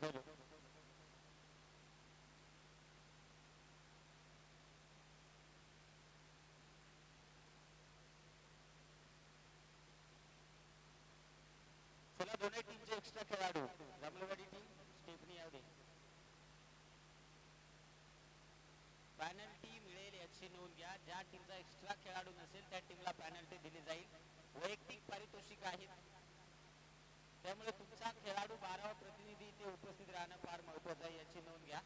चला दोन्ही टीमचे एक्स्ट्रा खेळाडू जांभूळवाडी टीम स्टेफनी यावडे पॅनल्टी मिळेल याची नोंद घ्या. ज्या टीमचा एक्स्ट्रा खेळाडू नसेल त्या टीमला पॅनल्टी दिली जाईल. वैयक्तिक पारितोषिक आहेत त्यामुळे तुमचा खेळाडू 12वा प्रतिनिधी इथे उपस्थित राहणं फार महत्वाचं आहे याची नोंद घ्या.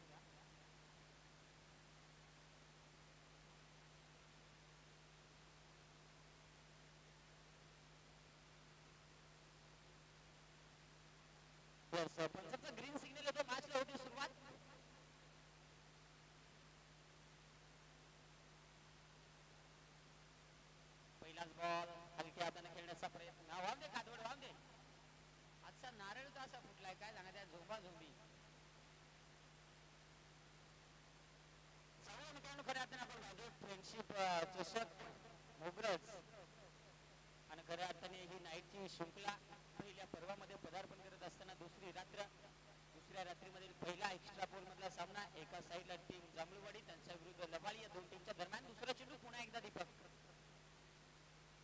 पंचांचा ग्रीन सिग्नल येतो. मॅचला होती सुरुवात. पहिलाच बॉल हलक्या हाताने खेळण्याचा प्रयत्न. वाहून दे कातवड वाहून दे. आजचा नारळ तर असा फुटलाय काय सांगा त्या झोंबा झोंबी. चांगल्या मित्रांनो खऱ्या अर्थाने आपण पाहतो फ्रेंडशिप चषक मोगरज आणि खऱ्या अर्थाने ही नाईटची शृंखला पहिल्या पर्वामध्ये पदार्पण करत असताना दुसरी रात्र. दुसऱ्या रात्रीमधील पहिला एक्स्ट्रा पोल मधला सामना. एका साईडला टीम जांभूळवाडी त्यांच्या विरुद्ध लबाळी या दोन टीमच्या दरम्यान. दुसरा चेंडू पुन्हा एकदा दीपक.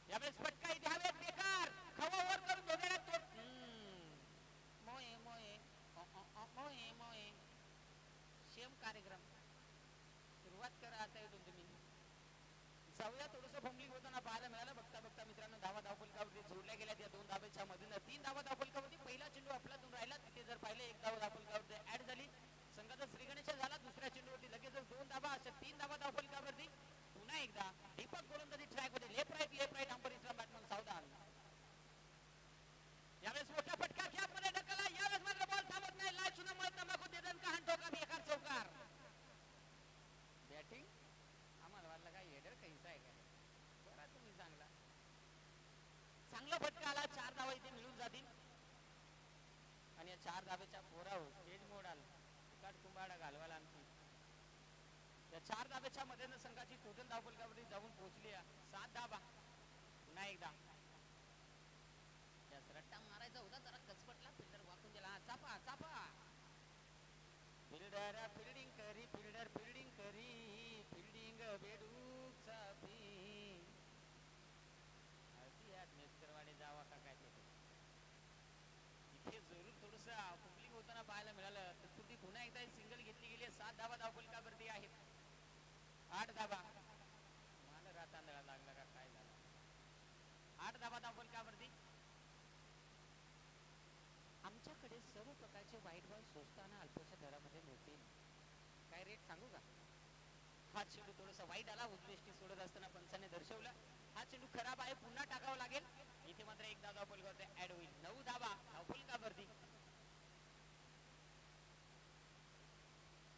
यावेळेस फटका इथे हवेत बेकार. खवा वर करून दोघांना तोड. मोये मोये मोये मोये शेम कार्यक्रम सुरुवात करा आता इथून तुम्ही. जाऊया थोडंसं फंबलिंग होताना पाहायला मिळालं. बघता बघता मित्रांनो धावा धावफलकावरती जोडल्या गेल्या त्या दोन धावेच्या मधून 3 धावा धावफलकावरती. पहिला चेंडू आपल्यातून राहिला तिथे जर पाहिलं 1 धावा धावफलकावरती ऍड झाली. संघाचा श्रीगणेश झाला. दुसऱ्या चेंडूवरती लगेच 2 धावा अशा 3 धावा धावफलकावरती. पुन्हा एकदा दीपक गोलंदाजी ट्रॅक मध्ये लेफ्ट राईट अंपर इस्लाम बॅट्समन सावधान. यावेळेस मोठा फटका कॅप मध्ये ढकलला. यावेळेस मात्र बॉल थांबत नाही. लाच चुनामुळे तंबाखू देदन का हाण ठोका बेकार चौकार. बॅटिंग आम्हाला वाटलं काय हेडर कैसा आहे काय. बरा तुम्ही चांगला चांगला फटका आला. 4 धावा इथे मिळून जातील आणि या 4 धावेच्या पोरावर स्टेज मोड आला. तिकाट कुंभाडा घालवायला आणखी या 4 धावेच्या मध्येनं संघाची टोटल धावफलकावरती जाऊन पोहोचली 7 धावा. पुन्हा एकदा रट्टा मारायचा होता जरा कसपटला. फिल्डर वाकून गेला. चापा चापा. फिल्डर फिल्डिंग करी. फिल्डर फिल्डिंग करी. फिल्डिंग बेडूक चापी. नेस्तरवाडे जावा का काय ते इथे जरूर थोडस फुंबलिंग होताना पाहायला मिळालं. तत्पुरती पुन्हा एकदा सिंगल घेतली गेली. 7 धावा धावफलकावरती आहेत. 8 धावा मला रातांदळा लागला का काय झालं. 8 धावा धावफलकावरती. आमच्याकडे सर्व प्रकारचे व्हाईट बॉल स्वस्त आणि अल्पशा दरामध्ये मिळतील. काय रेट सांगू का. हा चेंडू थोडासा वाईट आला. उजवेष्टी सोडत असताना पंचाने दर्शवलं हा चेंडू खराब आहे. पुन्हा टाकावं लागेल. इथे मात्र 1 धावा धावफलकावरती ऍड होईल. 9 धावा धावफलकावरती.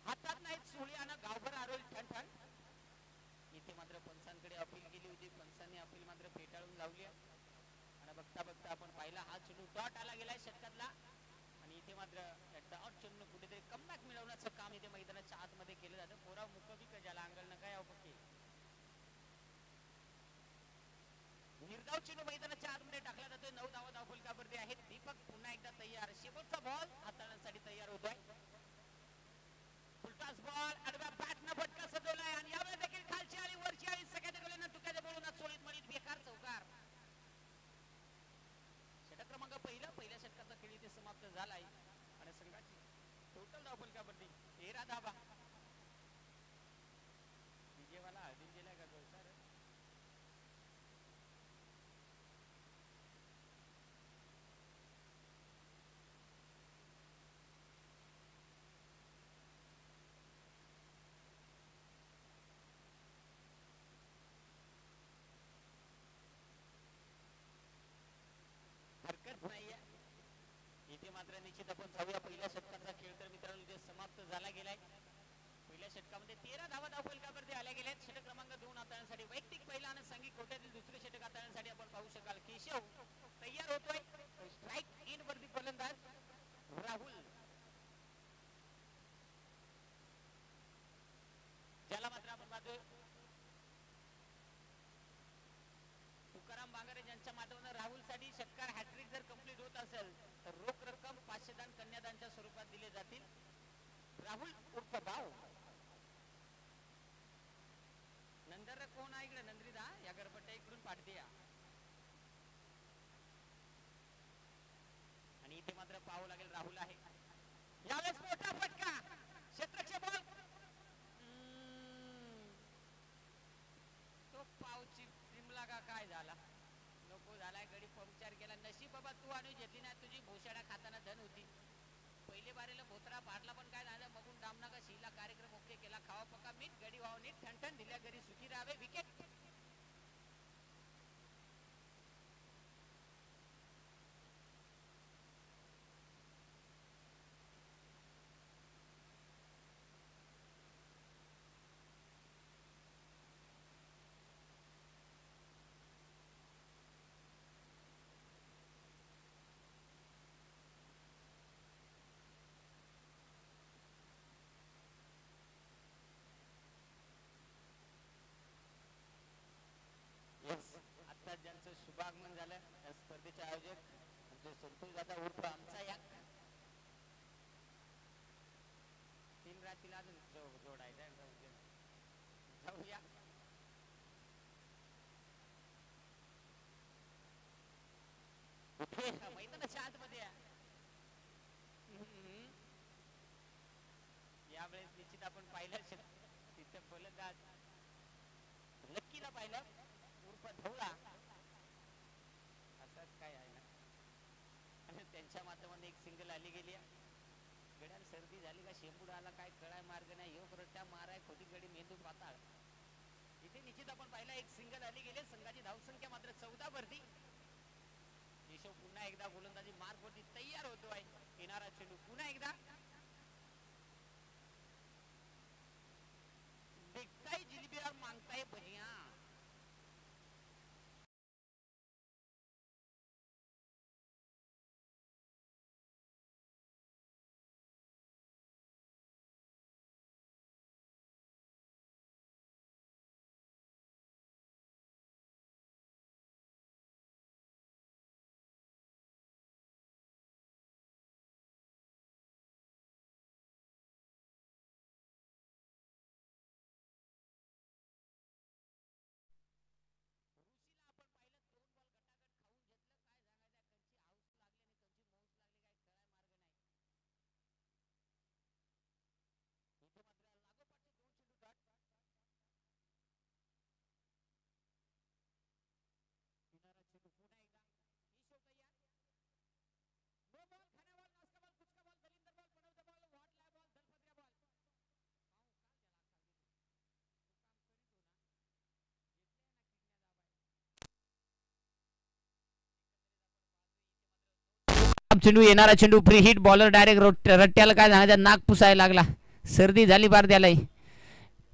हातात नाहीत सोळी आणि गावभर आरोल ठणठण. इथे मात्र पंचांकडे अपील केली होती. पंचांनी अपील मात्र फेटाळून लावली आणि बघता बघता आपण पाहिला हा चेंडू डॉट आला गेलाय षटकातला आणि इथे मात्र डॉट चेंडू कुठेतरी कमबॅक मिळवण्याचं काम इथे मैदानाच्या आतमध्ये केलं जातं. पोरा मुकबी ज्याला अंगलनं काय अवपके निर्धाव चेंडू मैदानाच्या आतमध्ये टाकला जातोय. 9 धावा धावफलकावरती आहेत. दीपक पुन्हा एकदा तयार. शेवटचा बॉल हाताळण्यासाठी तयार होतोय. फुलटॉस बॉल आडव्या बॅटनं फटका सजवलाय आणि यावेळी देखील खालची आली वरची आली. सगळ्याच्या गोल्यांना तुक्याच्या बोलून चोळीत मळीत बेकार चौकार. षटक क्रमांक पहिल्या षटकाचा खेळ इथे समाप्त झालाय आणि संघाची टोटल धावफलकावरती 13 धावा. विजयवाला हळदीत गेलाय का गवसार. हरकत नाहीये. इथे मात्र निश्चित आपण जाऊया पहिल्या षटकाचा खेळ तर मित्रांनो इथे समाप्त झाला गेलाय. पहिल्या षटकामध्ये 13 धावा धावफलकावरती आल्या गेल्यात. षटक क्रमांक 2 हाताळण्यासाठी वैयक्तिक पहिला आणि संघिक कोट्यातील दुसरे षटक हाताळण्यासाठी आपण पाहू शकाल केशव तयार होतोय. स्ट्राईक इन वरती फलंदाज राहुल ज्याला मात्र आपण पाहतोय तुकाराम बांगरे ज्यांच्या माध्यमातून राहुल साठी षटकार हॅट्रिक जर कंप्लीट होत असेल तर रोख रक्कम 500 दान कन्यादानच्या स्वरूपात दिले जातील. राहुल उर्फ भाऊ. नंदर कोण आहे इकडे? नंद्रीदा या गरबट्ट्या इकडून पाडते या. आणि इथे मात्र पाहावं लागेल. राहुल आहे यावेळेस मोठा फटका. क्षेत्रक्षे बॉल. तो पावची रिमला का काय झाला? नको झालाय. गडी पंक्चर केला. नशीब बाबा तू आणून घेतली ना. तुझी भोशाडा खाताना धन होती. पहिले बारेला भोतरा पाडला पण काय झालं? मगून डामना का शिला कार्यक्रम ओके केला. खावा पक्का मीठ गडी वाव नीट ठणठण दिल्या. घरी सुखी राहावे. विकेट. आता ज्यांचं शुभागमन झालं त्या स्पर्धेचे आयोजक म्हणजे संतोष दादा उर्फ आमचा या. तीन राशीला अजून जोडायचा. जाऊया. मैदानाच्या आतमध्ये यावेळेस निश्चित आपण पाहिलं तिथे फलंदाज लक्कीला पाहिलं उर्फ धवळा असंच काय आहे ना. आणि त्यांच्या माध्यमातून एक सिंगल आली गेली. गड्याला सर्दी झाली का शेंबूड आला काय कळाय मार्ग नाही. योग रट्ट्या माराय खोटी गडी मेंदू पाताळ. इथे निश्चित आपण पाहिला एक सिंगल आली गेली. संघाची धावसंख्या मात्र 14 वरती. केशव पुन्हा एकदा गोलंदाजी मार्ग वरती तयार होतो आहे. येणारा चेंडू पुन्हा एकदा देखताय जिलेबी और मांगताय भजिया. चेंडू येणारा चेंडू फ्री हिट. बॉलर डायरेक्ट रट्ट्याला काय सांगायचं नाक पुसायला लागला. सर्दी झाली बार त्याला.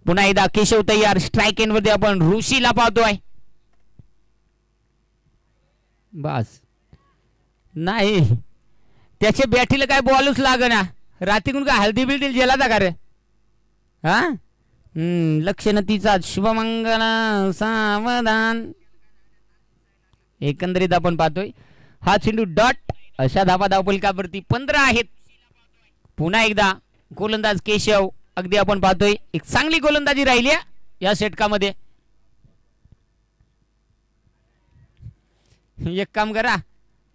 पुन्हा एकदा केशव तयार. स्ट्राईक एंड वरती आपण ऋषीला पाहतोय. बस नाही त्याच्या बॅटीला काय बॉलच लागना. रात्रीकडून काय हल्दी बिल्डी जेला का रे? हा लक्ष न तिचा. शुभमंगल सावधान. एकंदरीत आपण पाहतोय हा चेंडू डॉट. अशा धावा धावपलकावरती 15 आहेत. पुन्हा एकदा गोलंदाज केशव. अगदी आपण पाहतोय एक चांगली गोलंदाजी राहिली या षटकामध्ये. एक काम करा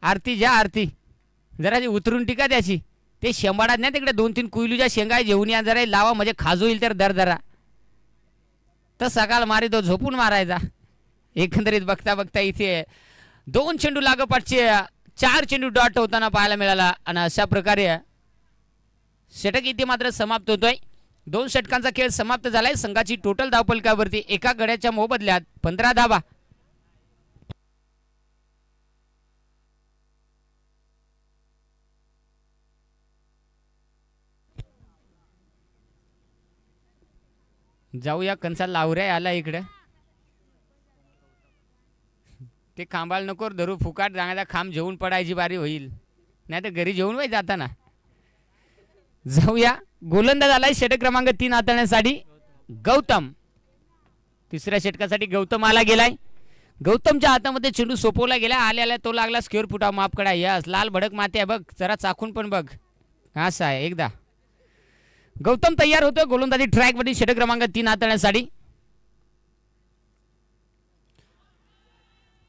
आरती ज्या आरती जरा उतरून टिका त्याची. ते शेंबाडात नाही तिकडे 2-3 कुईलूच्या शेंगा घेऊन या. जरा लावा म्हणजे खाजू येईल तर दर दरा. तर सकाळ मारी तो झोपून मारायचा. एकंदरीत बघता बघता इथे 2 चेंडू लागोपाठचे 4 चेंडू डॉट होताना पाहायला मिळाला. आणि अशा प्रकारे षटक इथे मात्र समाप्त होतोय. 2 षटकांचा खेळ समाप्त झालाय. संघाची टोटल धावपलकावरती एका गड्याच्या मोबदल्यात 15 धावा. जाऊया कंसा लावऱ्या आला इकडे. ते खांबाल नको धरू. फुकाट जाण्याचा खांब जेवून पडायची बारी होईल. नाही तर घरी जेवून वाई जाताना. जाऊया गोलंदाज आलाय षटक क्रमांक 3 हाताळण्यासाठी गौतम. तिसऱ्या षटकासाठी गौतम आला गेलाय. गौतमच्या हातामध्ये चेंडू सोपवला गेला. आल्याला तो लागला स्क्वेअर फुटा माफ करा. यस लाल भडक माती आहे बघ. जरा चाखून पण बघ. असं आहे. एकदा गौतम तयार होतो गोलंदाजी ट्रॅक वरती षटक क्रमांक 3 हाताळण्यासाठी.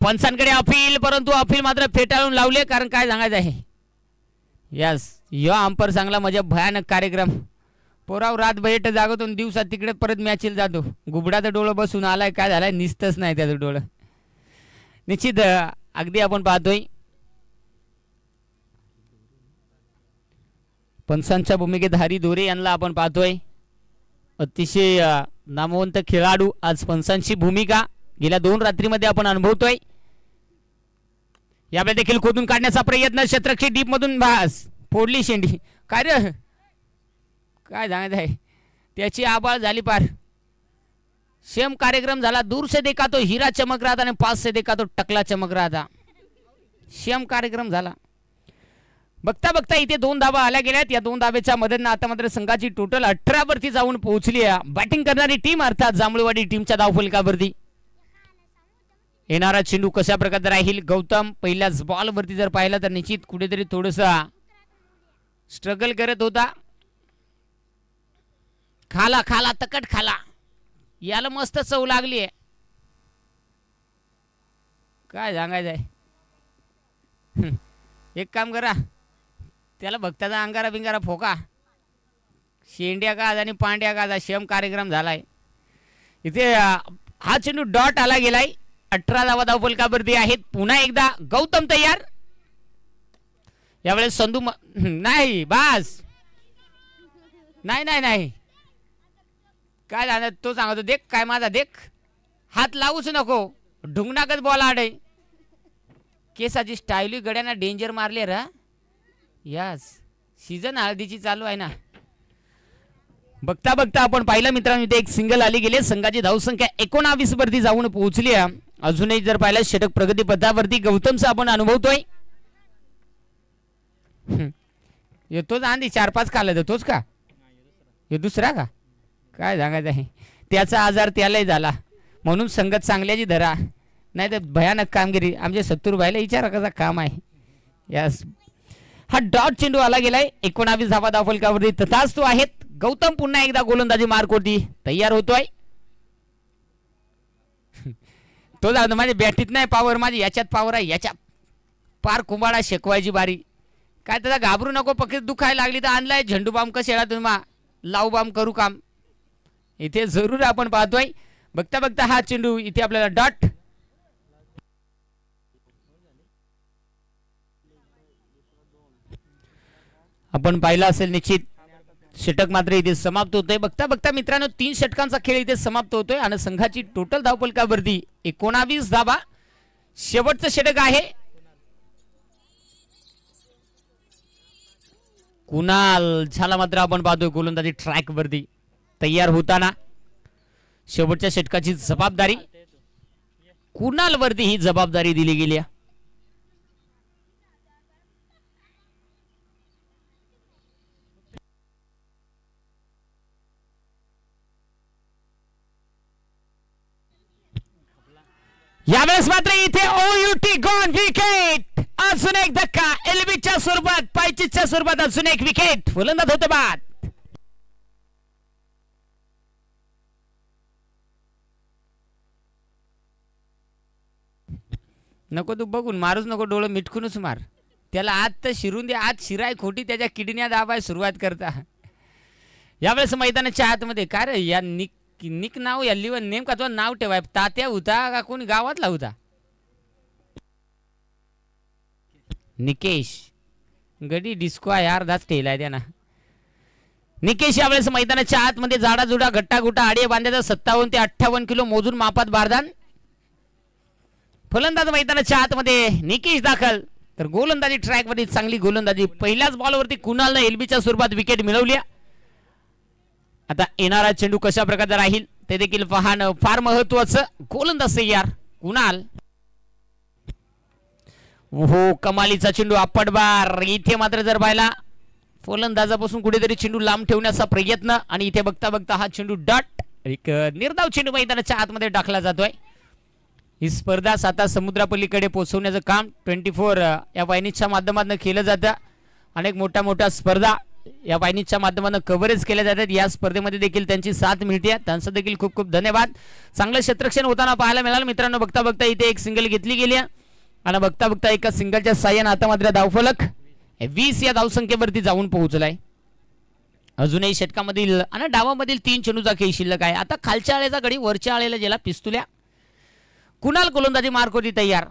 पंचांकडे अपील, परंतु अपील मात्र फेटाळून लावले. कारण काय सांगायचं आहे, यस यो अंपर चांगला मजा भयानक कार्यक्रम. पोराव रात भेट जागतून दिवसात तिकडे परत मॅचला जातो. गुबडाचं डोळं बसून आलाय, काय झालाय निसतच नाही त्याचं डोळं. निश्चित अगदी आपण पाहतोय पंचांच्या भूमिकेत हरी दोरे यांना आपण पाहतोय. अतिशय नामवंत खेळाडू आज पंचांची भूमिका गेल्या 2 रात्रीमध्ये आपण अनुभवतोय. यावेळी देखील खोदून काढण्याचा प्रयत्न, शतरक्षी डीप मधून भास फोडली शेंडी. काय रे काय सांगायचं आहे, त्याची आबाळ झाली पार. सेम कार्यक्रम झाला. दूर से देखा तो हीरा चमक रहा था आणि पास से देखा तो टकला चमक रहा था. सेम कार्यक्रम झाला. बघता बघता इथे 2 धावा आल्या गेल्यात. या 2 धावेच्या मदतीने आता मात्र संघाची टोटल 18 वरती जाऊन पोहोचली आहे. बॅटिंग करणारी टीम अर्थात जांभूळवाडी टीमच्या धावफलकावरती. येणारा चेंडू कशा प्रकारे राहील. गौतम पहिल्याच बॉल वरती जर पाहिला तर निश्चित कुठेतरी थोडंसं स्ट्रगल करत होता. खाला खाला तकट खाला, याला मस्त चव लागली आहे. काय सांगायचं आहे, एक काम करा, त्याला भक्ताचा अंगारा बिंगारा फोका. शेंड्या का आणि पांड्या का शेम कार्यक्रम झालाय. इथे हा चेंडू डॉट आला गेलाय. 18 धावा धावफलकावरती आहेत. पुन्हा एकदा गौतम तयार. यावेळेस संधू नाही बास, नाही नाही नाही काय झालं तो सांगतो. देख काय माझा देख, हात लावूच नको, ढुंगणाकच बॉल आडे. केसाची स्टाईली गड्यांना डेंजर मारले रा. यस सीझन हळदीची चालू आहे ना. बघता बघता आपण पाहिलं मित्रांनो इथे एक सिंगल आली गेले. संघाची धावसंख्या 19 वरती जाऊन पोहोचली आहे. अजूनही जर पाहिलं षटक प्रगती पथावरती गौतमचा आपण अनुभवतोय. येतोच आंधी 4-5 खाला देतोच का, हे दुसरा का काय सांगायचं आहे. त्याचा आजार त्यालाही झाला म्हणून संगत चांगल्याची धरा, नाही तर भयानक कामगिरी. आमच्या सत्तूरबाईला विचारा कसा काम आहे. यस हा डॉट चेंडू आला गेलाय. 19 धावा धावफलकावरती तथाच तो आहेत. गौतम पुन्हा एकदा गोलंदाजी मार्कवरती तयार होतोय. तो जाऊ माझ्या बॅटीत नाही पावर, माझी याच्यात पावर आहे. याच्यात पार कुंभाडा शेकवायची बारी. काय त्याचा घाबरू नको, पक्की दुखायला लागली तर आणलाय झेंडू बाम कशाला तुम्हा लावू बाम करू काम. इथे जरूर आपण पाहतोय. बघता बघता हा चेंडू इथे आपल्याला डॉट. आपण पाहिलं असेल निश्चित षटक मात्र इथे समाप्त होतोय. बघता बघता मित्रांनो 3 षटकांचा खेळ इथे समाप्त होतोय आणि संघाची टोटल धावफलकावरती 19 धावा. शेवटचं षटक आहे. कुणाल झाला मात्र आपण पाहतोय गोलंदाजी ट्रॅक वरती तयार होताना. शेवटच्या षटकाची जबाबदारी कुणाल वरती ही जबाबदारी दिली गेली. यावेळेस मात्र इथे ओयूटी गॉन विकेट. अजून एक धक्का एलबीच्या स्वरूपात, पायचीच्या स्वरूपात अजून एक विकेट. फलंदाज होते बाद. नको तू बघून मारूच नको, डोळं मिटकूनच मार. त्याला आत तर शिरून दे, आत शिराय खोटी त्याच्या किडन्या दाबाय सुरुवात करता. यावेळेस मैदानाच्या आतमध्ये काय रे या निक नाव या लिवन नेमका तो नाव ठेवाय. तात्या होता का कोणी गावातला होता. निकेश गडी डिस्को आहे, अर्धाच ठेलाय त्यांना. निकेश यावेळेस मैदानाच्या आतमध्ये जाडाजुडा गट्टा गुटा आडे बांधायचा. 57 ते 58 किलो मोजून मापात बारदान. फलंदाज मैदानाच्या आतमध्ये निकेश दाखल. तर गोलंदाजी ट्रॅक वरती चांगली गोलंदाजी. पहिल्याच बॉलवरती कुणालने एलबीच्या स्वरूपात विकेट मिळवली. आता येणारा चेंडू कशा प्रकारचा राहील ते देखील पाहणं फार महत्वाचं. गोलंदाज तयार कुणाल. हो कमालीचा चेंडू आपटबार. इथे मात्र जर पाहिला फलंदाजापासून कुठेतरी चेंडू लांब ठेवण्याचा प्रयत्न आणि इथे बघता बघता हा चेंडू डॉट. एक निर्धाव चेंडू मैदानाच्या आतमध्ये टाकला जातोय. ही स्पर्धा साता समुद्रापलीकडे पोहोचवण्याचं काम 24 या वाहिनीच्या माध्यमातून केलं जातं. अनेक मोठ्या स्पर्धा या वाहिनीच्या माध्यमातून कव्हरेज केल्या जातात. या स्पर्धेमध्ये देखील त्यांची साथ मिळते, त्यांचं देखील खूप खूप धन्यवाद. चांगलं क्षेत्ररक्षण होताना पाहायला मिळालं मित्रांनो. बघता बघता इथे एक सिंगल घेतली गेली आणि बघता बघता एका सिंगलच्या साह्याने आता मात्र धावफलक 20 या धावसंख्येवरती जाऊन पोहोचलाय. अजूनही षटकामधील आणि डावामधील 3 चेंडूचा खेळ शिल्लक आहे. आता खालच्या आळेचा गडी वरच्या आळेला ज्याला पिस्तुल्या. कुणाल गोलंदाजी मार्क होती तयार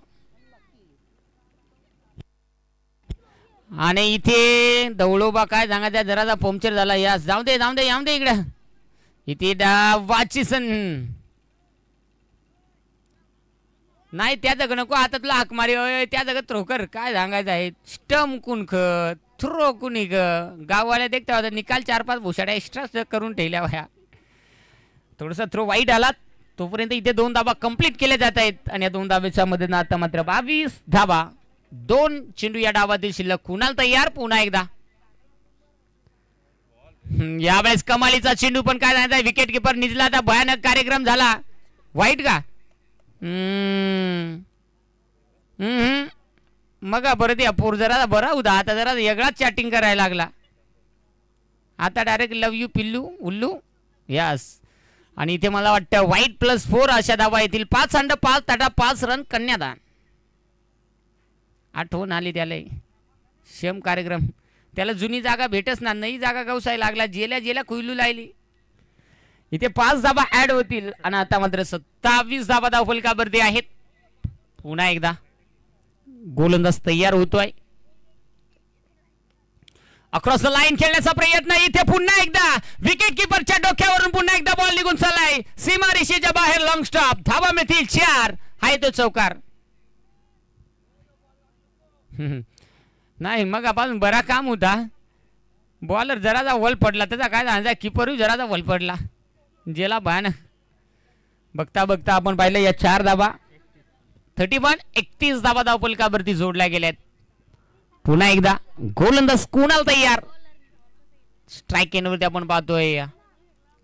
आणि इथे दौडोबा काय सांगायचा जराचा पंक्चर झाला. या जाऊ दे इकडे. इथे वाचिसन नाही त्या जग नको आता तुला हाक मारी त्या जगात थ्रोकर काय सांगायचं आहे. स्टम कुणख थ्रो कुणी गाववाल्या देखता होता निकाल 4-5 भुसाड्या एक्स्ट्रा करून ठेवल्या वया. थोडासा थ्रो वाईट आला तोपर्यंत इथे 2 धाबा कंप्लीट केले जात आहेत आणि या 2 धाब्याच्या मध्ये आता मात्र 22 धाबा. 2 चेंडू या डावातील शिल्लक. कुणाल तयार पुन्हा एकदा. यावेळेस कमालीचा चेंडू पण काय सांगताय विकेट किपर निजला. आता भयानक कार्यक्रम झाला. वाईट का मग परत या पोर जरा बरा होता. आता जरा वेगळाच चॅटिंग करायला लागला. आता डायरेक्ट लव यू पिल्लू उल्लू. यस आणि इथे मला वाटतं वाईट +4 अशा धावा येतील. 5 अंड 5 तटा 5 रन कन्यादान. आठवण आली त्याला शेम कार्यक्रम. त्याला जुनी जागा भेटच ना नई जागा गवसायला लागला. जेल्या कुयलू लागली. इथे 5 धाबा ऍड होतील आणि आता मात्र 27 धाबा धावफलकावरती आहेत. पुन्हा एकदा गोलंदाज तयार होतोय. अक्रॉस द लाईन खेळण्याचा प्रयत्न. इथे पुन्हा एकदा विकेट किपरच्या डोक्यावरून पुन्हा एकदा बॉल निघून चाललाय. सीमा रेषेच्या बाहेर लॉंग स्टॉप. धाबा मिळतील 4. आहे तो चौकार. नाही मग आपण बरा काम होता. बॉलर जराचा वल पडला त्याचा काय सांगायचा. किपर जराचा वल पडला जेला भयानक. बघता बघता आपण पाहिलं या 4 धाबा 31 धाबा धावफलकावरती जोडल्या गेल्यात. पुन्हा एकदा गोलंदाज कुणाल तयार. स्ट्राईक एंडवरती आपण पाहतोय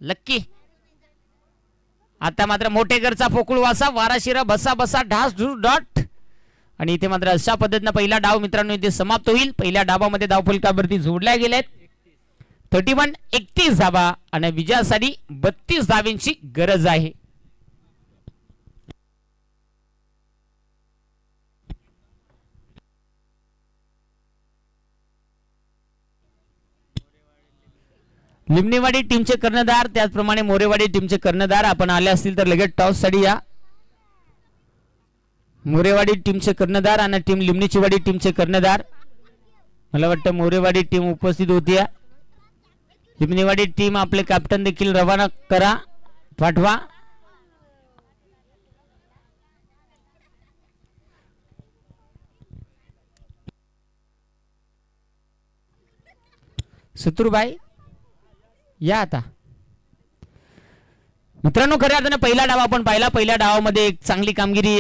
लक्की. आता मात्र मोठेकरचा पोकळू वासा वाराशिरा बसा बसा ढास ढूर डॉट आणि इथे मात्र अशा पद्धतीने पहिला डाव मित्रांनो इथे समाप्त होईल. पहिल्या डावामध्ये धावफलकावरती जोडल्या गेल्यात 31 धाबा आणि विजयासाठी 32 धावांची गरज आहे. लिमणेवाडी टीमचे कर्णधार त्याचप्रमाणे मोरेवाडी टीमचे कर्णधार आपण आले असतील तर लगेच टॉस साठी या. मोरेवाडी टीमचे कर्णधार आणि टीम लिमणीचीवाडी टीमचे कर्णधार. मला वाटतं मोरेवाडी टीम उपस्थित होती. लिमणीवाडी टीम आपले कॅप्टन देखील रवाना करा पाठवा. सुतुरबाई या आता मित्रांनो. खऱ्या अर्थाने पहिला डाव आपण पाहिला. पहिल्या डावामध्ये एक चांगली कामगिरी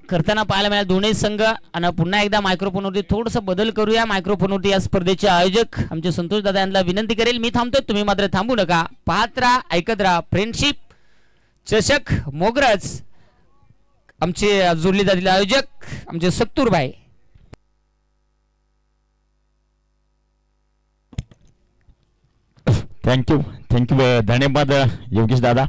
करताना पाहायला मिळाली दोन्ही संघ. आणि पुन्हा एकदा मायक्रोफोनवरती थोडंसं बदल करूया. मायक्रोफोनवरती या स्पर्धेचे आयोजक आमचे संतोष दादा यांना विनंती करेल. मी थांबतोय तुम्ही मात्र थांबू नका. पाहत राहा ऐकत राहा. फ्रेंडशिप चषक मोगरज आमचे जोडले जातील आयोजक आमचे सत्तूरबाई. थँक्यू धन्यवाद योगेश दादा.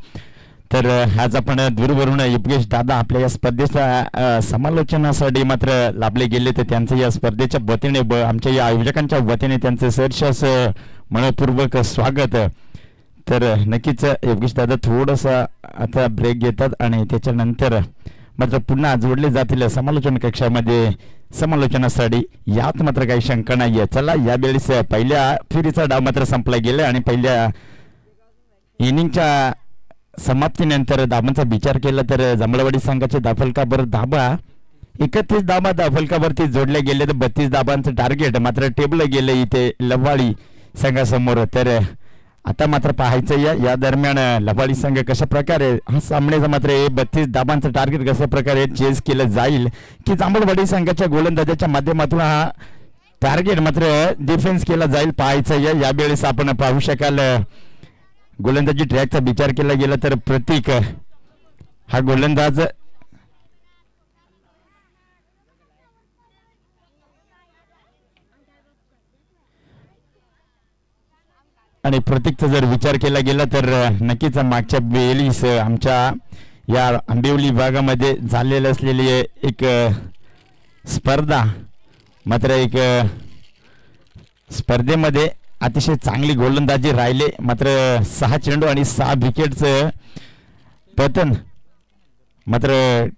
तर आज आपण दूरवरून योगेश दादा आपल्या या स्पर्धेच्या समालोचनासाठी मात्र लाभले गेले. तर त्यांचं या स्पर्धेच्या वतीने आमच्या या आयोजकांच्या वतीने त्यांचं सहर्ष मनपूर्वक स्वागत. तर नक्कीच योगेश दादा थोडंसं आता ब्रेक घेतात आणि त्याच्यानंतर मात्र पुन्हा जोडले जातील समालोचन कक्षामध्ये समालोचनासाठी. यात मात्र काही शंका नाहीये. चला यावेळेस पहिल्या फेरीचा डाव मात्र संपला गेला आणि पहिल्या इनिंगच्या समाप्तीनंतर धाबांचा विचार केला तर जांभळवाडी संघाच्या धावफलकावर धाबा 31 धाबा धावफलकावरती जोडले गेले. तर 32 धाबांचं टार्गेट मात्र टेबल गेलं इथे लवाळी संघासमोर. तर आता मात्र पाहायचं या दरम्यान लवाळी संघ कशा प्रकारे हा सामन्याचा मात्र 32 धाबांचं टार्गेट कशा प्रकारे चेस केलं जाईल की जांभळवाडी संघाच्या गोलंदाजाच्या माध्यमातून हा टार्गेट मात्र डिफेन्स केला जाईल पाहायचं. यावेळेस आपण पाहू शकाल गोलंदाजी ट्रॅकचा विचार केला गेला तर प्रतीक हा गोलंदाज आणि प्रतीकचा जर विचार केला गेला तर नक्कीच मागच्या वेळीस आमच्या या आंबिवली भागामध्ये झालेली असलेली एक स्पर्धा मात्र एक स्पर्धेमध्ये अतिशय चांगली गोलंदाजी राहिले मात्र 6 चेंडू आणि 6 विकेटचं पतन मात्र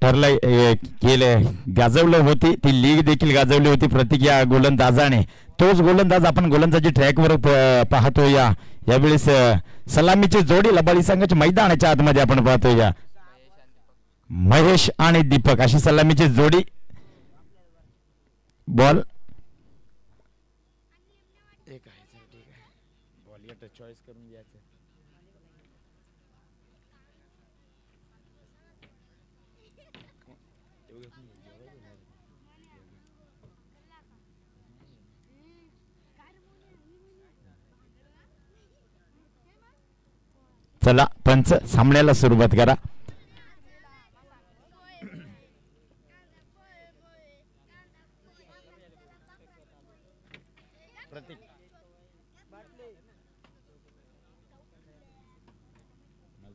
ठरलं केलं गाजवलं होती ती लीग देखील गाजवली होती प्रतीक या गोलंदाजाने तोच गोलंदाज आपण गोलंदाजी ट्रॅकवर पाहतो यावेळेस सलामीची जोडी लबाडी संघाच्या मैदानाच्या आतमध्ये आपण पाहतो या महेश आणि दीपक अशी सलामीची जोडी बॉल चॉईस करून घ्यायचं चला पंच सामन्याला सुरुवात करा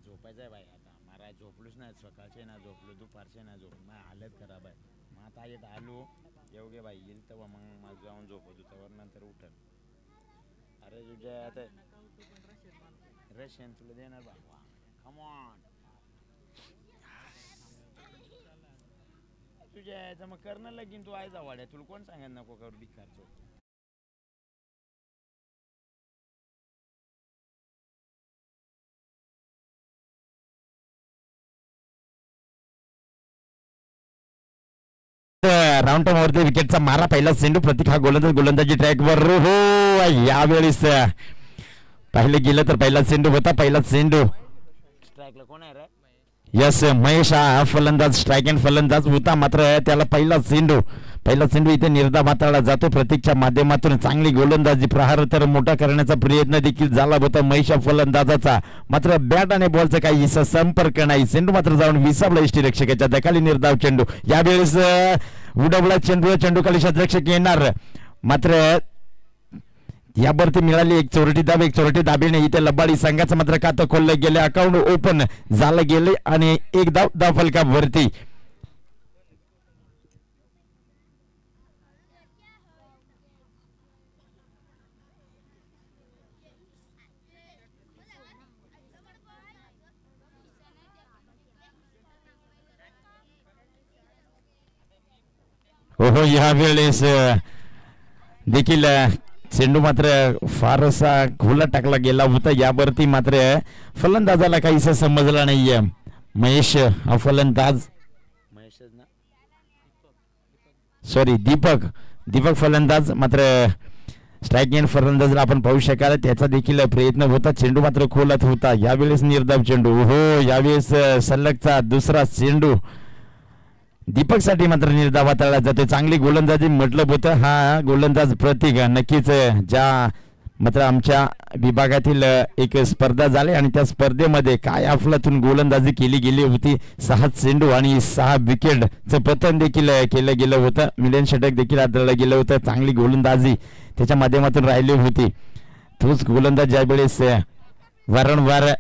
झोपायचंय बाई आता मला झोपलोच नाही सकाळचे ना झोपलो दुपारचे ना झोप माझी हालत खराब आहे मग आता येत आलो येऊ बाई येईल तेव्हा मग मला जाऊन झोपतो त्यावर नंतर उठल अरे तुझ्या आता रशियन तुला देणार बाबा कम ऑन तुझ्या यायचं मग करणं लगीन तू आयचा वाड्या तुला कोण सांगत नको करू भिकारचो राऊंड टाइम वरती विकेटचा मारा पहिला चेंडू प्रतीक हा गोलंदाजी ट्रॅकवर हो यावेळेस पाहिलं गेलं तर पहिला चेंडू होता पहिला चेंडू स्ट्राईकला कोण आहे रे यस महेश हा फलंदाज स्ट्राईक अँड फलंदाज होता मात्र त्याला पहिला चेंडू इथे निर्धाव हाताळला जातो प्रतीकच्या माध्यमातून चांगली गोलंदाजी प्रहार तर मोठा करण्याचा प्रयत्न देखील झाला होता महेश फलंदाजाचा मात्र बॅट आणि बॉलचा काही संपर्क नाही चेंडू मात्र जाऊन विसावला यष्टीरक्षकाच्या दखाली निर्धाव चेंडू यावेळेस उडवला चेंडू खाली क्षेत्ररक्षक येणार मात्र यावरती मिळाली एक चोरटी दाबीने इथे लबाडी संघाचं मात्र खातं खोललं गेले अकाउंट ओपन झालं गेले आणि एक धाव फलकावरती हो यावेळेस देखील चेंडू मात्र फारसा खुला टाकला गेला होता यावरती मात्र फलंदाजाला काहीसा समजला नाहीये महेश हा फलंदाज सॉरी दीपक फलंदाज मात्र स्ट्राईक एंड फलंदाजला आपण पाहू शकाल त्याचा देखील प्रयत्न होता चेंडू मात्र खोलत होता यावेळेस निर्धाव चेंडू हो यावेळेस सलगचा दुसरा चेंडू दीपक साठी मात्र निर्धाव हाताळला जातो चांगली गोलंदाजी म्हटलं होतं हा गोलंदाज प्रतीक नक्कीच ज्या मात्र आमच्या विभागातील एक स्पर्धा झाली आणि त्या स्पर्धेमध्ये काय अफलातून गोलंदाजी केली गेली होती 6 चेंडू आणि 6 विकेटचं पतन देखील केलं गेलं होतं मिलियन षटक देखील हाताळलं गेलं होतं चांगली गोलंदाजी त्याच्या माध्यमातून राहिली होती तोच गोलंदाज ज्यावेळेस वारंवार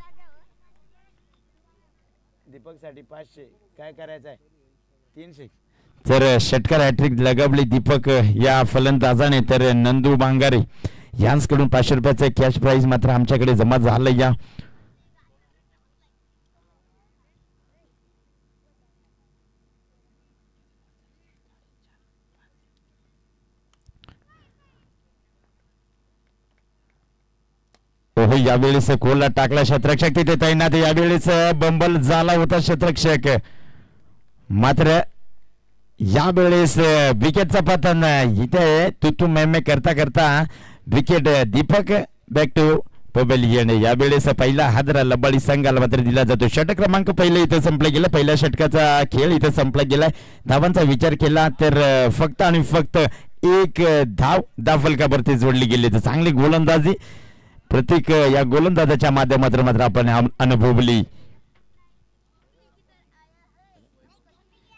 दीपक साठी 500 काय करायचं आहे 300 तर षटकार हॅट्रिक लगावली दीपक या फलंदाजाने तर नंदू बांगारे यांकडून 500 रुपयाचं कॅश प्राइज मात्र आमच्याकडे जमा झालं या हो यावेळेस कोला टाकला क्षेत्ररक्षक तिथे तैनात यावेळेस बंबल झाला होता क्षेत्ररक्षक मात्र यावेळेस विकेटचा पतन इथे तुतू मेमे करता wicket Deepak back to pavilion यावेळेस पहिला हादरा लबाडी संघाला मात्र दिला जातो षटक क्रमांक पहिले इथे संपला गेला पहिल्या षटकाचा खेळ इथे संपला गेलाय धावांचा विचार केला तर फक्त आणि फक्त एक धाव फलकावरती जोडली गेली तर चांगली गोलंदाजी प्रतीक या गोलंदाजाच्या माध्यमातून मात्र आपण अनुभवली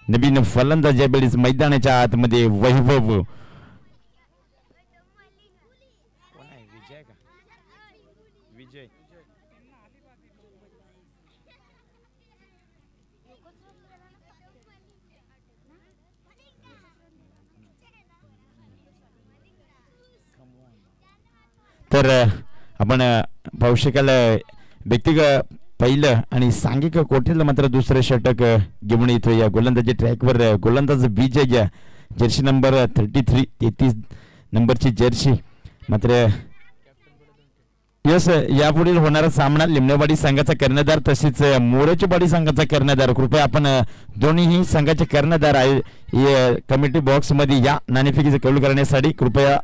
नवीन फलंदाज यावेळेस मैदानाच्या आतमध्ये वैभव तर आपण पाहू शकाल व्यक्तिगत पहिलं आणि सांघिक कोटीला मात्र दुसरं षटक घेऊन येतो या गोलंदाजी ट्रॅकवर. गोलंदाज विजय जर्सी नंबर 33 नंबरची जर्सी. मात्र यस यापुढील होणारा सामना लिमणेवाडी संघाचा कर्णधार तसेच मोरेचीवाडी संघाचा कर्णधार. कृपया आपण दोन्हीही संघाचे कर्णधार आहे कमिटी बॉक्स मध्ये या नाणेफेकीचे कौल करण्यासाठी कृपया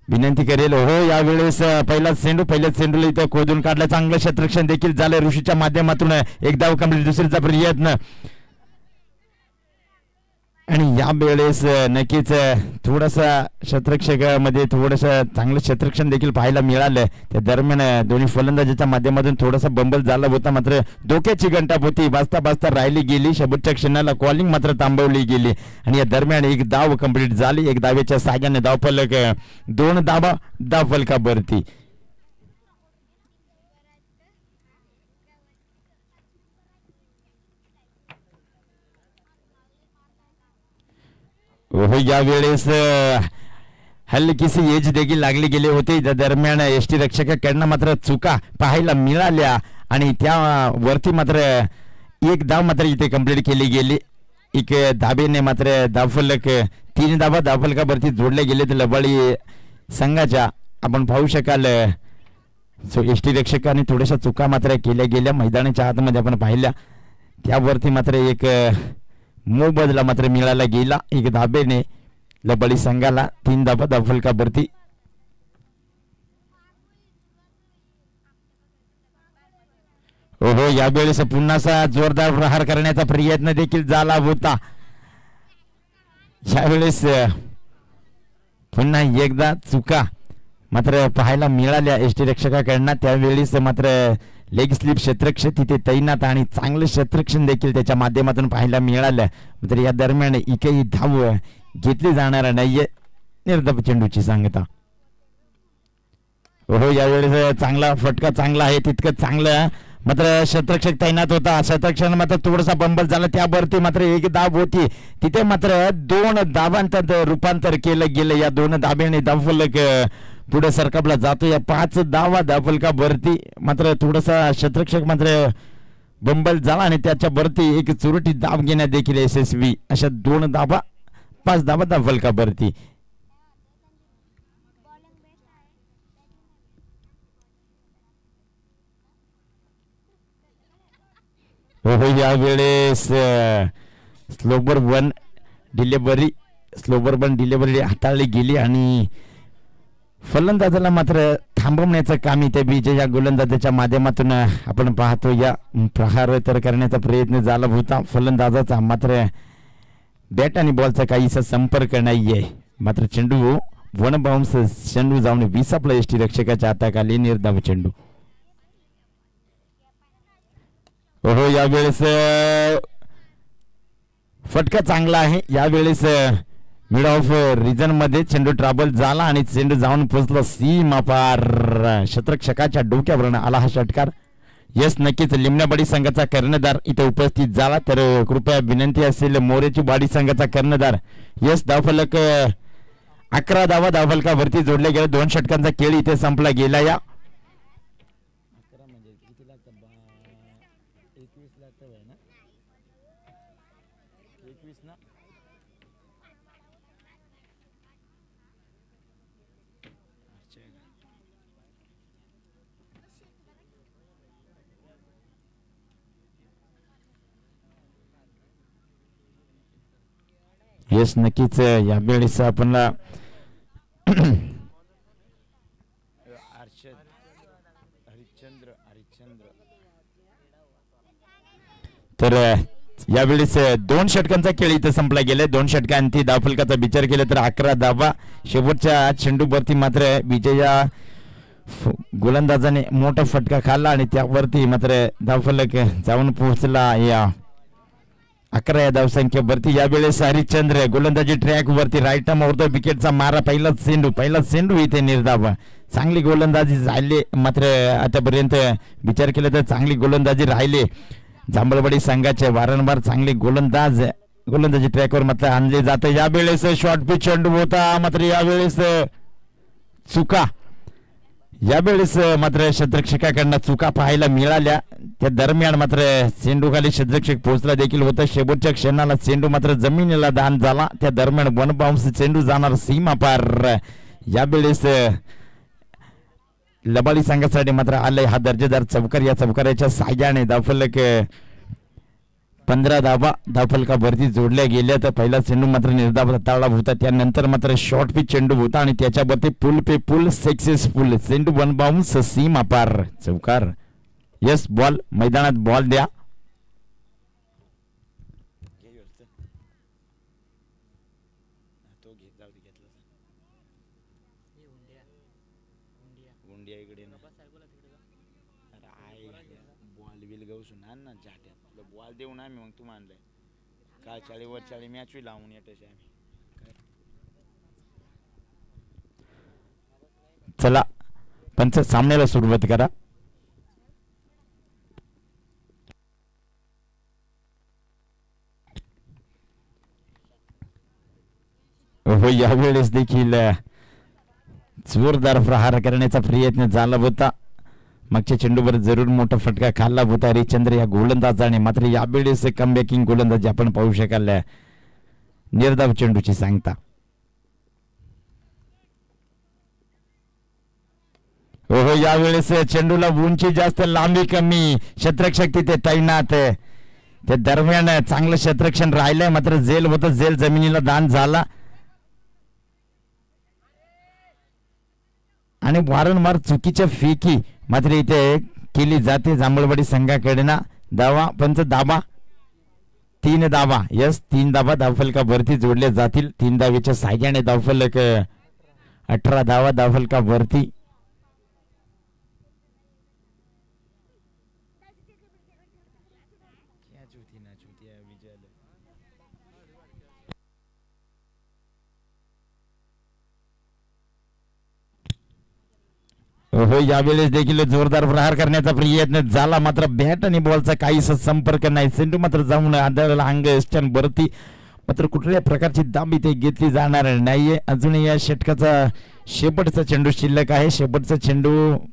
विनंती करेल. हो यावेळेस पहिल्याच चेंडूला इथं खोदून काढला. चांगलं क्षेत्ररक्षण देखील झालं ऋषीच्या माध्यमातून. एक धाव कंप्लीट. दुसरीचा प्रयत्न आणि या वेळेस नक्कीच थोडासा क्षेत्ररक्षकामध्ये थोडंसं चांगलं क्षेत्ररक्षण देखील पाहायला मिळालं. त्या दरम्यान दोन्ही फलंदाजाच्या माध्यमातून थोडासा बंबल झाला होता. मात्र डोक्याची घंटा होती बाजता राहिली गेली. शेवटच्या क्षणाला कॉलिंग मात्र थांबवली गेली आणि या दरम्यान एक धाव कंप्लीट झाली. एक धावेच्या साहाय्याने धावफलक 2 धावफलकावरती. हो यावेळेस हलकीशी एज देखील लागले गेले होते. त्या दरम्यान एसटी रक्षकाकडनं मात्र चुका पाहायला मिळाल्या आणि त्यावरती मात्र एक धाव मात्र इथे कंप्लीट केली गेली. एक धाबेने मात्र धावफलक 3 धावा धावफलकावरती जोडले गेले. तर लबाडी संघाच्या आपण पाहू शकाल एसटी रक्षकाने थोड्याशा चुका मात्र केल्या गेल्या मैदानाच्या आतमध्ये आपण पाहिल्या. त्यावरती मात्र एक मोबदला मात्र मिळाला गेला. एक धाबेने लबाडी संघाला 3 धावा धावफलकावरती. हो यावेळेस पुन्हा जोरदार प्रहार करण्याचा प्रयत्न देखील झाला होता. यावेळेस पुन्हा एकदा चुका मात्र पाहायला मिळाल्या एसटी रक्षकाकडनं. त्यावेळेस मात्र लेग स्लिप क्षेत्ररक्षक तिथे तैनात आणि चांगलं क्षेत्ररक्षण देखील त्याच्या माध्यमातून पाहायला मिळालं. मात्र या दरम्यान एकही धाव घेतली जाणार नाहीये. निर्धाव चेंडूची सांगता. हो यावेळेस चांगला फटका चांगला आहे तितकं चांगलं. मात्र क्षेत्ररक्षक तैनात होता. क्षेत्ररक्षण मात्र थोडासा बंबल झाला. त्यावरती मात्र एक धाव होती. तिथे मात्र 2 धावांत रूपांतर केलं गेलं. या 2 धाब्याने धावफलक पुढे सरकापला जातो. या 5 धावा धावफलकावरती. मात्र थोडासा क्षेत्ररक्षक मात्र बंबल झाला आणि त्याच्यावरती एक चुरटी धाव घेण्यात देखील यशस्वी. अशा 2 धावा 5 धावा धावफलकावरती. हो यावेळेस स्लोबर वन डिलिव्हरी हाताळली गेली आणि फलंदाजाला मात्र थांबवण्याचं काम इथे विजय या गोलंदाजाच्या माध्यमातून आपण पाहतो. या प्रहार तर करण्याचा प्रयत्न झाला होता फलंदाजाचा. मात्र बॅट आणि बॉलचा काहीसा संपर्क नाहीये. मात्र चेंडू वन बाउन्स चेंडू जाऊन विसापला एसटी रक्षकाच्या हाताखाली. निर्धाव चेंडू. हो यावेळेस फटका चांगला आहे. यावेळेस मिड ऑफ रिजन मध्ये चेंडू ट्रॅव्हल झाला आणि चेंडू जाऊन पोहोचला सीमा पार. क्षेत्ररक्षकाच्या डोक्यावरून आला हा षटकार. यस नक्कीच लिमण्यावाडी संघाचा कर्णधार इथे उपस्थित झाला. तर कृपया विनंती असेल मोरेचीवाडी संघाचा कर्णधार. यस धावफलक 11 धावा धावफलकावरती जोडले गेले. 2 षटकांचा खेळ इथे संपला गेला. या येस नक्कीच यावेळेस आपण तर यावेळेस 2 षटकांचा खेळ इथं संपला गेला. 2 षटकांती धावफलकाचा विचार केला तर 11 धावा. शेवटच्या चेंडूवरती मात्र विजया गोलंदाजाने मोठा फटका खाल्ला आणि त्यावरती मात्र धावफलक जाऊन पोहोचला या 11 या धावसंख्येवरती. यावेळेस हरिश्चंद्र गोलंदाजी ट्रॅक वरती राईट आर्म ऑर्थ विकेटचा मारा. पहिला चेंडू इथे निर्धाव. चांगली गोलंदाजी झाली. मात्र आतापर्यंत विचार केला तर चांगली गोलंदाजी राहिली जांभळवाडी संघाचे. वारंवार चांगले गोलंदाजी ट्रॅकवर मात्र आणले जाते. यावेळेस शॉर्ट पिच चेंडू होता. मात्र यावेळेस चुका यावेळेस मात्र क्षेत्ररक्षकाकडनं चुका पाहायला मिळाल्या. त्या दरम्यान मात्र चेंडूखाली क्षेत्ररक्षक पोहोचला देखील होता. शेवटच्या क्षणाला चेंडू मात्र जमिनीला दान झाला. त्या दरम्यान वन बाउन्स चेंडू जाणार सीमा पार. यावेळेस लबाडी संघासाठी मात्र आलंय हा दर्जेदार चौकार. या चौकाराच्या साह्याने धावफलक 15 धावा धावफलकावरती जोडल्या गेल्या. तर पहिला चेंडू मात्र निर्धाव हाताळला होता. त्यानंतर मात्र शॉर्ट पिच चेंडू होता आणि त्याच्यावरती पुल पे पुल सक्सेसफुल. चेंडू वन बाउन्स सीमा पार चौकार. यस बॉल मैदानात बॉल द्या. बॉल देऊन आम्ही मग तू मानलंय काय 40 वर 40 मॅच लावून येते आम्ही. चला पंच सामन्याला सुरुवात करा. हो यावेळेस देखील जोरदार प्रहार करण्याचा प्रयत्न झाला होता. मागच्या चेंडूवर जरूर मोठा फटका खाल्ला होता हरिश्चंद्र या गोलंदाजाने. मात्र यावेळेस कमबॅकिंग गोलंदाजी आपण पाहू शकाल. निर्धाव चेंडूची सांगता. हो यावेळेस चेंडूला उंची जास्त लांबी कमी. क्षेत्ररक्षक तिथे तैनात. त्या दरम्यान चांगलं क्षेत्ररक्षण राहिलंय. मात्र झेल होतं. झेल जमिनीला दान झाला आणि वारंवार चुकीच्या फेकी मात्र इथे केली जाते जांभळवाडी संघाकडनं. धावा पंच दाबा 3 धावा. यस 3 धावा धावफलकावरती जोडले जातील. 3 धावेच्या साह्याने धावफलक 18 धावा धावफलकावरती. हो यावेळेस देखील जोरदार प्रहार करण्याचा प्रयत्न झाला. मात्र बॅट आणि बॉलचा काहीच संपर्क नाही. चेंडू मात्र जाऊन आदळला अंग वरती. मात्र कुठल्या प्रकारची दाब इथे घेतली जाणार नाहीये. अजून या षटकाचा शेवटचा चेंडू शिल्लक आहे. शेवटचा चेंडू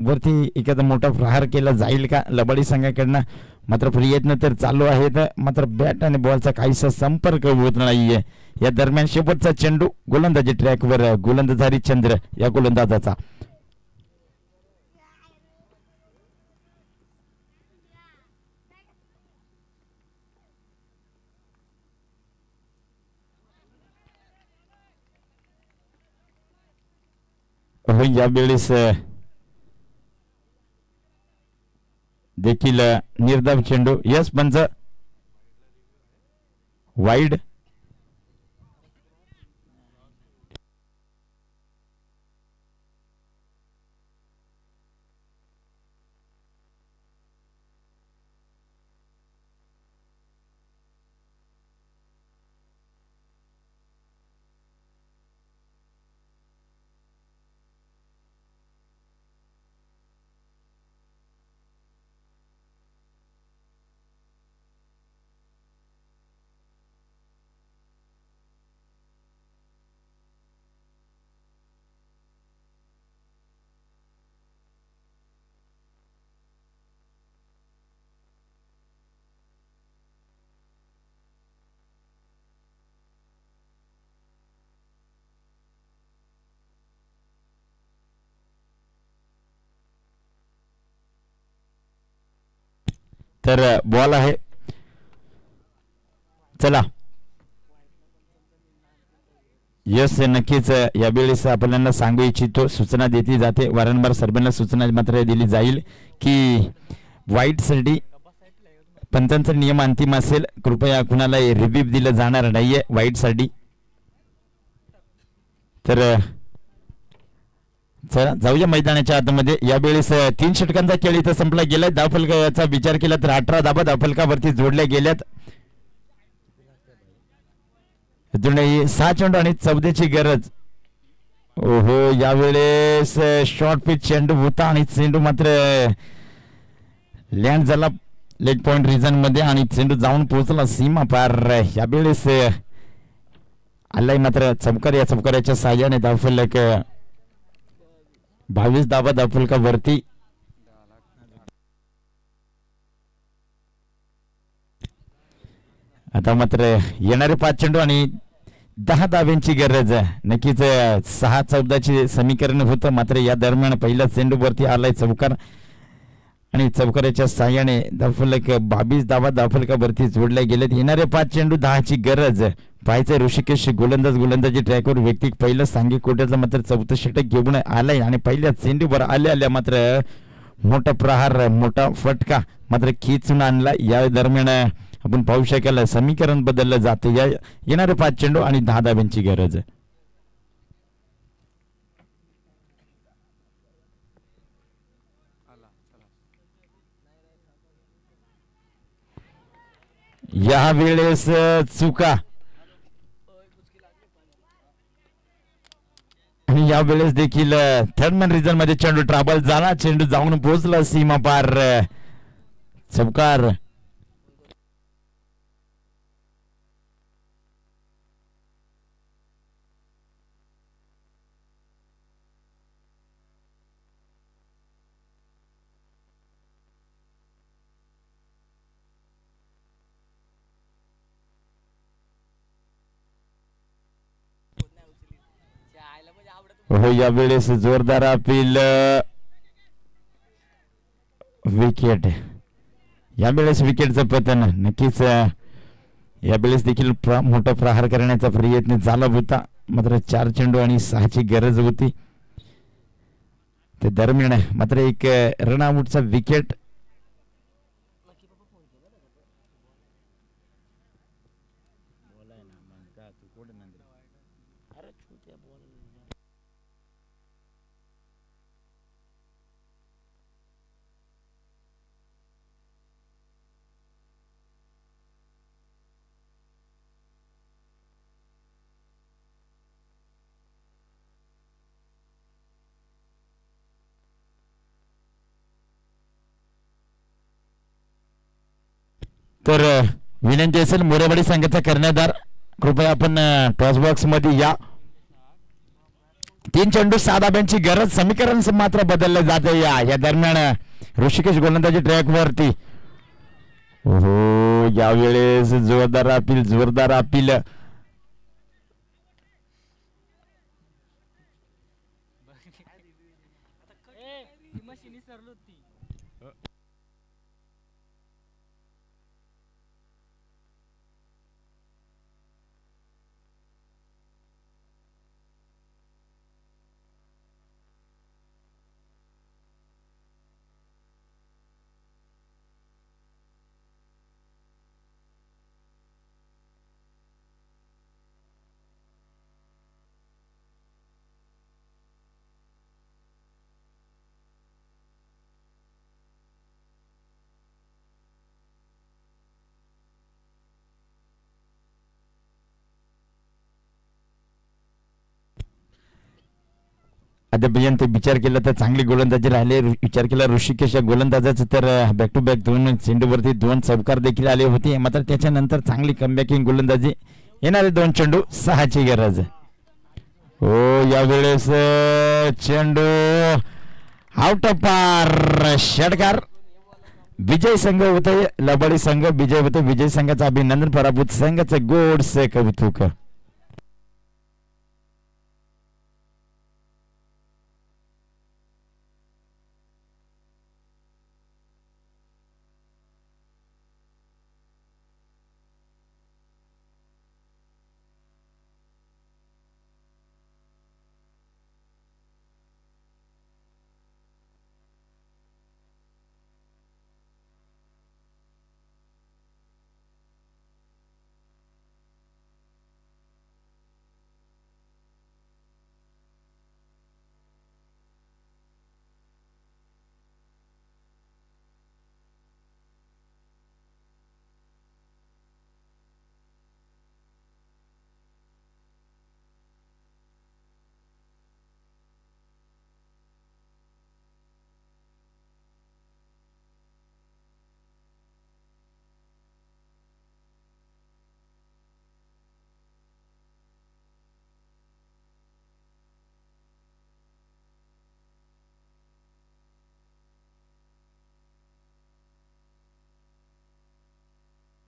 वरती एखादा मोठा प्रहार केला जाईल का लबाडी संघाकडनं. मात्र प्रयत्न तर चालू आहेत. मात्र बॅट आणि बॉलचा काहीसा संपर्क होत नाहीये. या दरम्यान शेवटचा चेंडू गोलंदाजी ट्रॅकवर गोलंदाज हरिश्चंद्र या गोलंदाजाचा. हो यावेळेस देखील निर्धाव चेंडू. यस पंच वाईड. तर बॉल आहे. चला यस नक्कीच यावेळेस आपल्याला सांगू इच्छितो. सूचना देतली जाते वारंवार. सर्वांना सूचना मात्र दिली जाईल की वाईट साठी पंचांचा नियम अंतिम असेल. कृपया कुणाला रिव्ह्यू दिलं जाणार नाहीये वाईट साठी. तर चला जाऊया मैदानाच्या आतमध्ये. यावेळेस 3 षटकांचा खेळ इथं संपला गेलाय. धावफलकाचा विचार केला तर 18 धावा धावफलकावरती जोडल्या गेल्यात. अजूनही 6 चेंडू आणि 14ची गरज. ओहो यावेळेस शॉर्ट पिच चेंडू होता आणि चेंडू मात्र लँड झाला लेग पॉइंट रिजन मध्ये आणि चेंडू जाऊन पोहोचला सीमा पार. यावेळेस आलाय मात्र चमकार. या चमकाराच्या साह्याने धावफलक 22 धावा धावफलका वरती. आता मात्र येणारे 5 चेंडू आणि 10 धाव्यांची गरज. नक्कीच 6-14चे समीकरण होतं. मात्र या दरम्यान पहिला चेंडू वरती आलाय चौकार आणि चौकाराच्या साह्याने धावफलक 22 धावा धावफलकावरती जोडल्या गेलेत. येणारे 5 चेंडू 10ची गरज. पाहायचं ऋषिकेश गोलंदाजी ट्रॅकवर व्यक्ती पहिलं सांघिक कोट्यातलं मात्र 4थं षटक घेऊन आलाय आणि पहिल्या चेंडूवर आल्या मात्र मोठा प्रहार मोठा फटका मात्र खिचून आणला. या दरम्यान आपण पाहू शकाल समीकरण बदललं जाते. या येणारे 5 चेंडू आणि 10 धाव्यांची गरज. या वेळेस चुका आणि या वेळेस देखील थर्ड मॅन रिझन मध्ये चेंडू ट्रॅव्हल झाला. चेंडू जाऊन पोहोचला सीमा पार. चौकार. हो या वेळेस जोरदार अपील. विकेट. या वेळेस विकेटचं पतन. नक्कीच या वेळेस देखील मोठा प्रहार करण्याचा प्रयत्न झाला होता. मात्र 4 चेंडू आणि 6ची गरज होती. ते दरम्यान मात्र एक रनआउटचा विकेट. तर विनंती असेल मोरेवाडी संघाचा कर्णधार कृपया आपण टॉस बॉक्स मध्ये या. 3 चेंडू 6 धाब्यांची गरज. समीकरण मात्र बदललं जाते. या दरम्यान ऋषिकेश गोलंदाजी ट्रॅक वरती. हो यावेळेस जोरदार अपील. अद्यापर्यंत विचार केला तर चांगली गोलंदाजी राहिले. विचार केला ऋषिकेश गोलंदाजाचं तर बॅक टू बॅक 2 चेंडूवरती 2 चौकार देखील आले होते. मात्र त्याच्यानंतर चांगली कमबॅकिंग गोलंदाजी. येणारे 2 चेंडू 6ची गरज. हो यावेळेस चेंडू आउट ऑफ पार. षटकार. विजय संघ होते. लबाडी संघ विजय होते. विजय संघाचं अभिनंदन. पराभूत संघाचं गोडसे कौतुक.